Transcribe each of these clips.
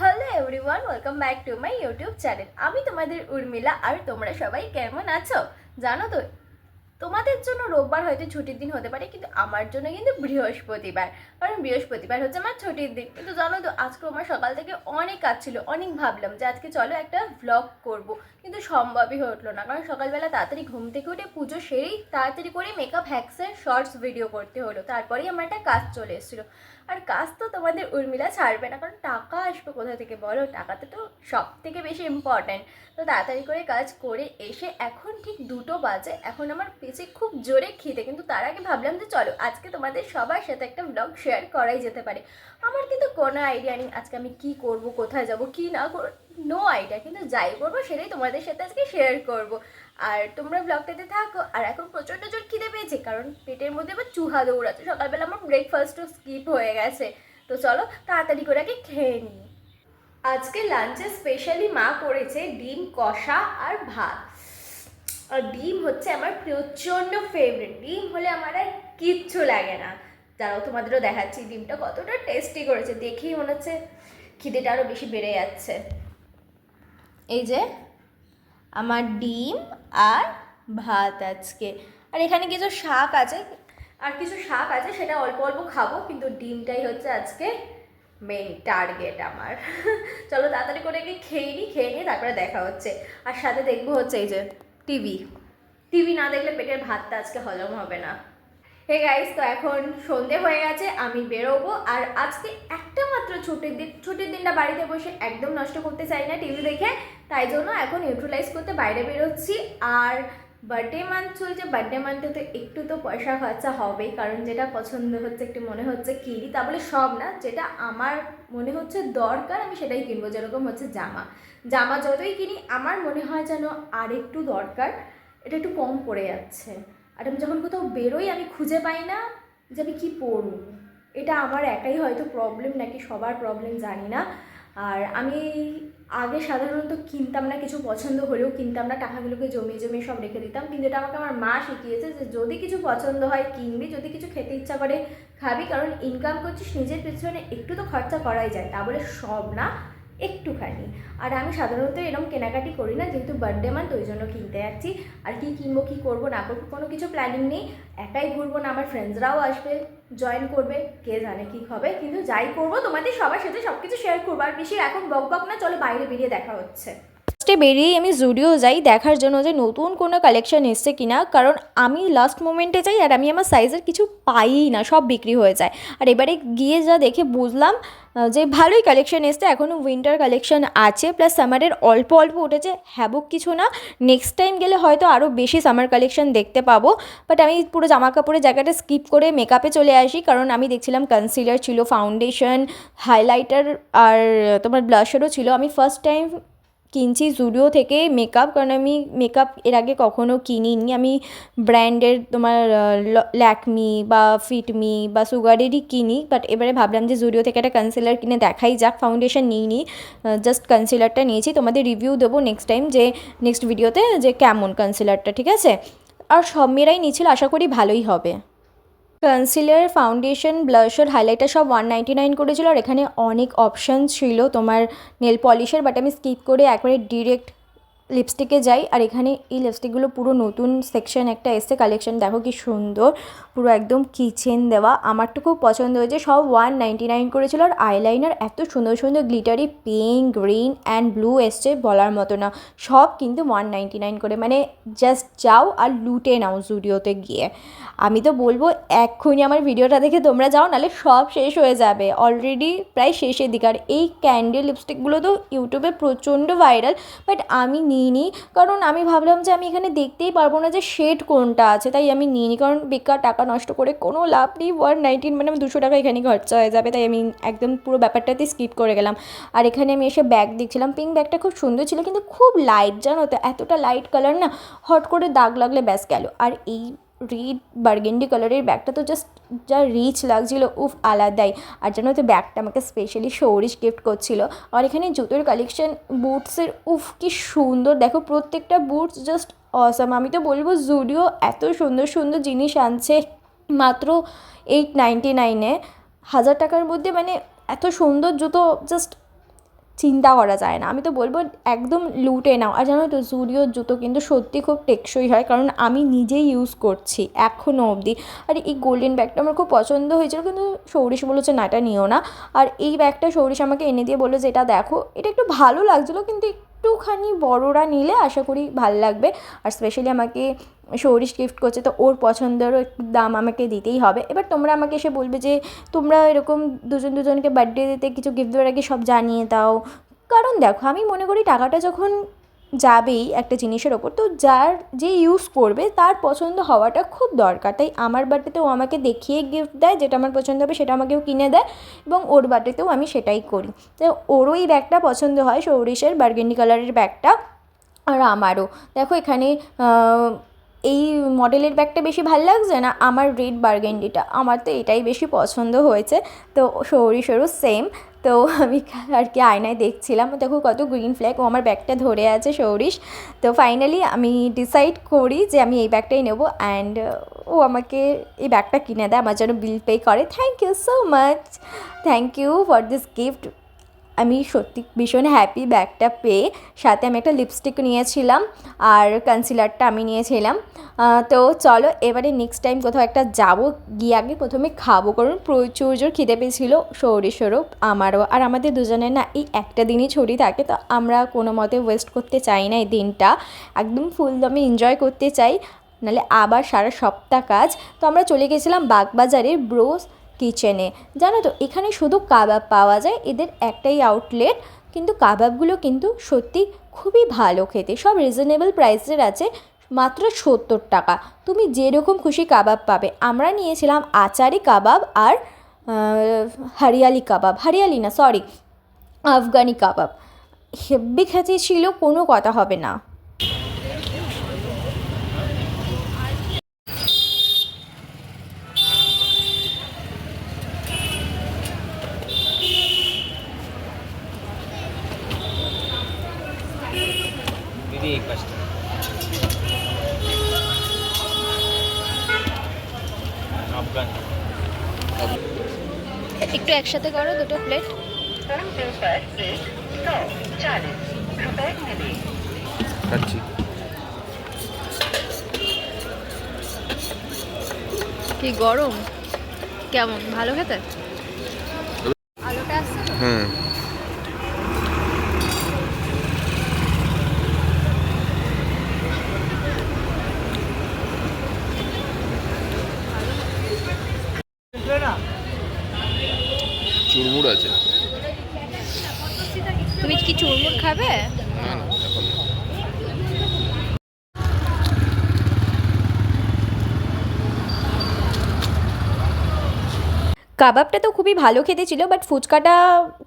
Hello everyone, welcome back to my YouTube channel. আমি তোমাদের উর্মিলা। আর তোমরা সবাই কেমন আছো? জানো তো, তোমাদের জন্য রোববার হয়তো ছুটির দিন হতে পারে, কিন্তু আমার জন্য কিন্তু বৃহস্পতিবার। কারণ বৃহস্পতিবার হচ্ছে আমার ছুটির দিন। কিন্তু জানো তো, আজকে আমার সকাল থেকে অনেক কাজ ছিল, অনেক ভাবলাম যে আজকে চলো একটা ভ্লগ করব, কিন্তু সম্ভবই হলো না। কারণ সকালবেলা তাড়াতাড়ি ঘুম থেকে উঠে পুজো সেরেই তাড়াতাড়ি করে মেকআপ হ্যাক্সের শর্টস ভিডিও করতে হলো, তারপরেই আমার একটা কাজ চলে এসেছিলো। আর কাজ তো তোমাদের উর্মিলা ছাড়বে না, কারণ টাকা আসবে কোথা থেকে বলো? টাকাতে তো সব থেকে বেশি ইম্পর্ট্যান্ট। তো তাড়াতাড়ি করে কাজ করে এসে এখন ঠিক 2টো বাজে, এখন আমার পেছনে খুব জোরে খিদে। কিন্তু তার আগে ভাবলাম যে চলো আজকে তোমাদের সবার সাথে একটা ব্লগ শেয়ার করাই যেতে পারে। আমার কিন্তু কোনো আইডিয়া নেই আজকে আমি কি করব, কোথায় যাব, কি না করব, নো আইডিয়া। কিন্তু যাই করবো সেটাই তোমাদের সাথে আজকে শেয়ার করব। আর তোমরা ব্লগটাতে থাকো। আর এখন প্রচণ্ড জোর খিদে পেয়েছে, কারণ পেটের মধ্যে আবার চুহা দৌড়াচ্ছে। সকালবেলা আমার ব্রেকফাস্টও স্কিপ হয়ে গেছে। তো চলো তাড়াতাড়ি করে আগে খেয়ে নিই। আজকে লাঞ্চে স্পেশালি মা করেছে ডিম কষা আর ভাত। আর ডিম হচ্ছে আমার প্রচণ্ড ফেভারিট। ডিম হলে আমার আর কিচ্ছু লাগে না। দাঁড়াও তোমাদেরও দেখাচ্ছি ডিমটা কতটা টেস্টি করেছে। দেখেই মনে হচ্ছে খিদেটা আরও বেশি বেড়ে যাচ্ছে। এই যে আমার ডিম আর ভাত আজকে। আর এখানে কিছু শাক আছে, সেটা অল্প অল্প খাবো, কিন্তু ডিমটাই হচ্ছে আজকে মেইন টার্গেট আমার। চলো তাড়াতাড়ি করে গিয়ে খেয়ে নিয়ে তারপরে দেখা হচ্ছে। আর সাথে দেখবো হচ্ছে এই যে টিভি। টিভি না দেখলে পেটের ভাতটা আজকে হজম হবে না। হে গাইস, তো এখন সন্ধে হয়ে গেছে, আমি বেরোবো। আর আজকে একটা মাত্র ছুটির দিনটা বাড়িতে বসে একদম নষ্ট করতে চাই না টিভি দেখে। তাই জন্য এখন ইউটিলাইজ করতে বাইরে বেরোচ্ছি। আর বার্থডে মান্থ চলছে, বার্থডে মান্থে তো একটু তো পয়সা খরচা হবেই, কারণ যেটা পছন্দ হচ্ছে একটু মনে হচ্ছে কিনি, তা বলে সব না, যেটা আমার মনে হচ্ছে দরকার আমি সেটাই কিনবো। যেরকম হচ্ছে জামা যতই কিনি আমার মনে হয় যেন আর একটু দরকার, এটা একটু কম পড়ে যাচ্ছে। আর আমি যখন কোথাও বেরোই আমি খুঁজে পাই না যে আমি কী পরব। এটা আমার একাই হয়তো প্রবলেম নাকি সবার প্রবলেম জানি না। আর আমি আগে সাধারণত কিনতাম না, কিছু পছন্দ হলেও কিনতাম না, টাকাগুলোকে জমিয়ে জমিয়ে সব রেখে দিতাম। কিন্তু এটা আমাকে আমার মা শিখিয়েছে যে যদি কিছু পছন্দ হয় কিনবি, যদি কিছু খেতে ইচ্ছা করে খাবি, কারণ ইনকাম করছিস নিজের পেছনে, একটু তো খরচা করাই যায়, তা বলে সব না, একটুখানি। আর আমি সাধারণত এরকম কেনাকাটি করি না, যেহেতু বার্থডে মান্থ ওই জন্য কিনতে যাচ্ছি। আর কি কিনবো, কী করবো না করবো কোনো কিছু প্ল্যানিং নেই। একাই ঘুরবো না, আমার ফ্রেন্ডসরাও আসবে, জয়েন করবে, কে জানে কী হবে। কিন্তু যাই করবো তোমাদের সবার সাথে সব কিছু শেয়ার করবো। আর বেশি এখন বক না, চলো বাইরে বেরিয়ে দেখা হচ্ছে। ফার্স্টে বেরিয়েই আমি জুডিও যাই দেখার জন্য যে নতুন কোনো কালেকশন এসছে কিনা, কারণ আমি লাস্ট মোমেন্টে যাই আর আমি আমার সাইজের কিছু পাইই না, সব বিক্রি হয়ে যায়। আর এবারে গিয়ে যা দেখে বুঝলাম যে ভালোই কালেকশন এসছে, এখনও উইন্টার কালেকশন আছে, প্লাস সামারের অল্প অল্প উঠেছে, হ্যাবক কিছু না। নেক্সট টাইম গেলে হয়তো আরও বেশি সামার কালেকশন দেখতে পাবো। বাট আমি পুরো জামা কাপড়ের জায়গাটা স্কিপ করে মেকআপে চলে আসি, কারণ আমি দেখছিলাম কনসিলার ছিল, ফাউন্ডেশন, হাইলাইটার আর তোমার ব্লাশারও ছিল। আমি ফার্স্ট টাইম কিনছি জুডিও থেকে মেকআপ, কারণ আমি মেকআপ এর আগে কখনও কিনিনি। আমি ব্র্যান্ডের তোমার ল্যাকমি বা ফিটমি বা সুগারেরই কিনি, বাট এবারে ভাবলাম যে জুডিও থেকে একটা কনসিলার কিনে দেখাই যাক। ফাউন্ডেশন নিইনি, জাস্ট কনসিলারটা নিয়েছি। তোমাদের রিভিউ দেবো নেক্সট টাইম, যে নেক্সট ভিডিওতে, যে কেমন কনসিলারটা, ঠিক আছে? আর সব মেয়েরাই নিচ্ছিল, আশা করি ভালোই হবে। কনসিলার, ফাউন্ডেশন, ব্লাশার, হাইলাইটার সব 199 করেছিল। আর এখানে অনেক অপশান ছিল তোমার নেল পলিশের, বাট আমি স্কিপ করে একবারে ডিরেক্ট লিপস্টিকে যাই। আর এখানে এই লিপস্টিকগুলো পুরো নতুন সেকশন একটা এসছে, কালেকশন দেখো কি সুন্দর, পুরো একদম কিচেন দেওয়া। আমার তো খুব পছন্দ হয়েছে, সব 199 করেছিল। আর আইলাইনার এত সুন্দর সুন্দর glittery pink, green and blue এসছে, বলার মতো না। সব কিন্তু 199 করে, মানে জাস্ট যাও আর লুটে নাও জুডিওতে গিয়ে। আমি তো বলবো এক্ষুনি আমার ভিডিওটা দেখে তোমরা যাও, নাহলে সব শেষ হয়ে যাবে, অলরেডি প্রায় শেষের দিকে। আর এই ক্যান্ডি লিপস্টিকগুলো তো ইউটিউবে প্রচণ্ড ভাইরাল, বাট আমি নিইনি, কারণ আমি ভাবলাম যে আমি এখানে দেখতেই পারবো না যে শেড কোনটা আছে, তাই আমি নিইনি। কারণ বেকার টাকা নষ্ট করে কোনো লাভ নেই। 119 মানে আমি 200 টাকা এখানে খরচা হয়ে যাবে, তাই আমি একদম পুরো ব্যাপারটাতে স্কিপ করে গেলাম। আর এখানে আমি এসে ব্যাগ দেখছিলাম, পিঙ্ক ব্যাগটা খুব সুন্দর ছিল, কিন্তু খুব লাইট, জানো তো, এতটা লাইট কালার না, হট করে দাগ লাগলে ব্যাস গেল। আর এই রিড বার্গেন্ডি কালারের ব্যাগটা তো জাস্ট যা রিচ লাগছিলো, উফ আলাদাই। আর জানো তো ব্যাগটা আমাকে স্পেশালি সৌরিশ গিফট করছিল। আর এখানে জুতোর কালেকশন, বুটসের, উফ কি সুন্দর, দেখো প্রত্যেকটা বুটস জাস্ট অসাম। আমি তো বলবো জুডিও এত সুন্দর সুন্দর জিনিস আনছে মাত্র 899-এ, 1000 টাকার মধ্যে, মানে এত সুন্দর জুতো জাস্ট চিন্তা করা যায় না। আমি তো বলবো একদম লুটে নাও। আর জানো তো জুডিওর জুতো কিন্তু সত্যি খুব টেকসই হয়, কারণ আমি নিজেই ইউজ করছি এখনও অবধি। আর এই গোল্ডেন ব্যাগটা আমার খুব পছন্দ হয়েছিল, কিন্তু সৌরিশ বলেছে না এটা নিও না। আর এই ব্যাগটা সৌরিশ আমাকে এনে দিয়ে বললো যে এটা দেখো, এটা একটু ভালো লাগছিলো, কিন্তু একটুখানি বড়রা নিলে আশা করি ভাল লাগবে। আর স্পেশালি আমাকে সৌরিশ গিফট করছে, তো ওর পছন্দেরও একটু দাম আমাকে দিতেই হবে। এবার তোমরা আমাকে এসে বলবে যে তোমরা এরকম দুজনকে বার্থডে দিতে কিছু গিফট দেওয়ার আগে সব জানিয়ে দাও। কারণ দেখো, আমি মনে করি টাকাটা যখন যাবেই একটা জিনিসের ওপর, তো যে ইউজ করবে তার পছন্দ হওয়াটা খুব দরকার। তাই আমার বার্থডেতেও আমাকে দেখিয়ে গিফট দেয়, যেটা আমার পছন্দ হবে সেটা আমাকেও কিনে দেয়, এবং ওর বার্থডেতেও আমি সেটাই করি। তো ওরও এই ব্যাগটা পছন্দ হয়, সৌরিশের বার্গেন্ডি কালারের ব্যাগটা, আর আমারও। দেখো এখানে এই মডেলের ব্যাগটা বেশি ভালো লাগছে না, আমার রেড বার্গেন্ডিটা, আমার তো এটাই বেশি পছন্দ হয়েছে। তো সৌরিশেরও সেম। তো আমি আর কি আয়নায় দেখছিলাম, দেখো কত গ্রিন ফ্ল্যাগ, ও আমার ব্যাগটা ধরে আছে সৌরিশ। তো ফাইনালি আমি ডিসাইড করি যে আমি এই ব্যাগটাই নেবো, অ্যান্ড ও আমাকে এই ব্যাগটা কিনে দেয়, আমার জন্য বিল পে করে। Thank you so much, thank you for this gift. আমি সত্যি ভীষণ হ্যাপি ব্যাগটা পেয়ে। সাথে আমি একটা লিপস্টিক নিয়েছিলাম, আর কনসিলারটা আমি নিয়েছিলাম। তো চলো এবারে নেক্সট টাইম কোথাও একটা যাবো, গিয়ে আগে প্রথমে খাবো, কারণ প্রচুর জোর খিদে পেয়েছিলো সৌরিশেরও আমারও। আর আমাদের দুজনের না এই একটা দিনই ছুটি থাকে, তো আমরা কোনো মতে ওয়েস্ট করতে চাই না এই দিনটা, একদম ফুল দমে এনজয় করতে চাই, নাহলে আবার সারা সপ্তাহ কাজ। তো আমরা চলে গেছিলাম বাগবাজারের ব্রোস কিচেনে। জানো তো এখানে শুধু কাবাব পাওয়া যায়, এদের একটাই আউটলেট, কিন্তু কাবাবগুলো কিন্তু সত্যি খুবই ভালো খেতে, সব রিজনেবল প্রাইসের আছে, মাত্র 70 টাকা তুমি যেরকম খুশি কাবাব পাবে। আমরা নিয়েছিলাম আচারি কাবাব আর হরিয়ালি কাবাব, হরিয়ালি না সরি, আফগানি কাবাব। হেব্বি খেতে ছিল, কোনো কথা হবে না। दीदी एक पास अफगान একটু একসাথে করো দুটো প্লেট। खाচ্ছি। কি গরম, কেমন ভালো খেতে? আলুটা আসছে তো? হুম চুরমুর আছে। তুমি কি চুরমুর খাবে? না না এখন না। কাবাবটা তো খুবই ভালো খেতে ছিল, বাট ফুচকাটা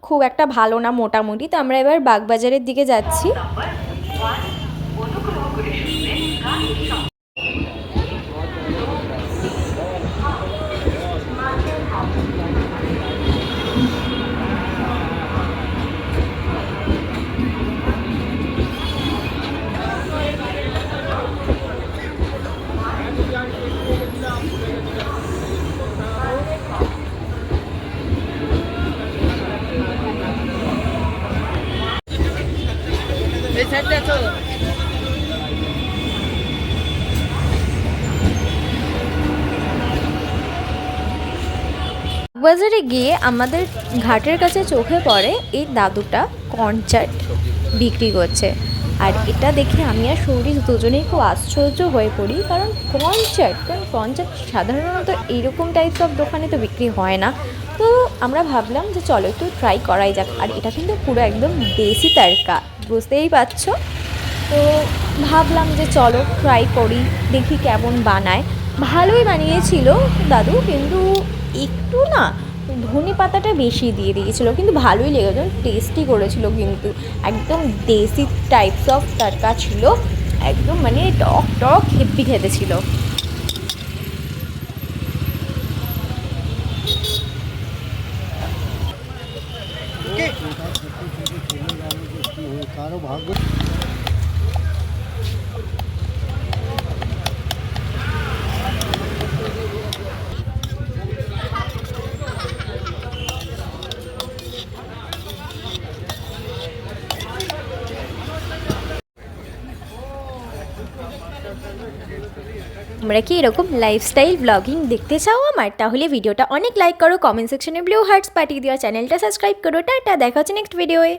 খুব একটা ভালো না মোটামুটি। তো আমরা এবার বাগবাজারের দিকে যাচ্ছি। বাজারে গিয়ে আমাদের ঘাটের কাছে চোখে পড়ে এই দাদুটা কনচার্ট বিক্রি করছে। আর এটা দেখে আমি আর সৌরিশ দুজনেই খুব আশ্চর্য হয়ে পড়ি, কারণ কনচার্ট সাধারণত এইরকম টাইপস অফ দোকানে তো বিক্রি হয় না। তো আমরা ভাবলাম যে চলো একটু ট্রাই করাই যাক। আর এটা কিন্তু পুরো একদম দেশি তড়কা, বুঝতেই পারছো। তো ভাবলাম যে চলো ট্রাই করি, দেখি কেমন বানায়। ভালোই বানিয়েছিল দাদু, কিন্তু একটু না ধনে পাতাটা বেশি দিয়ে দিয়েছিলো, কিন্তু ভালোই লেগেছিল, টেস্টি করেছিল, কিন্তু একদম দেশি টাইপস অফ তড়কা ছিল, একদম মানে টক টক হেব্বি খেতে ছিল। কারো ভাগ্য তোমরা কি এরকম লাইফস্টাইল ব্লগিং দেখতে চাও আমার? তাহলে ভিডিওটা অনেক লাইক করো, কমেন্ট সেকশনে ব্লু হার্টস পাঠিয়ে দিও, চ্যানেলটা সাবস্ক্রাইব করো। টাটা, দেখা হচ্ছে নেক্সট ভিডিওয়ে।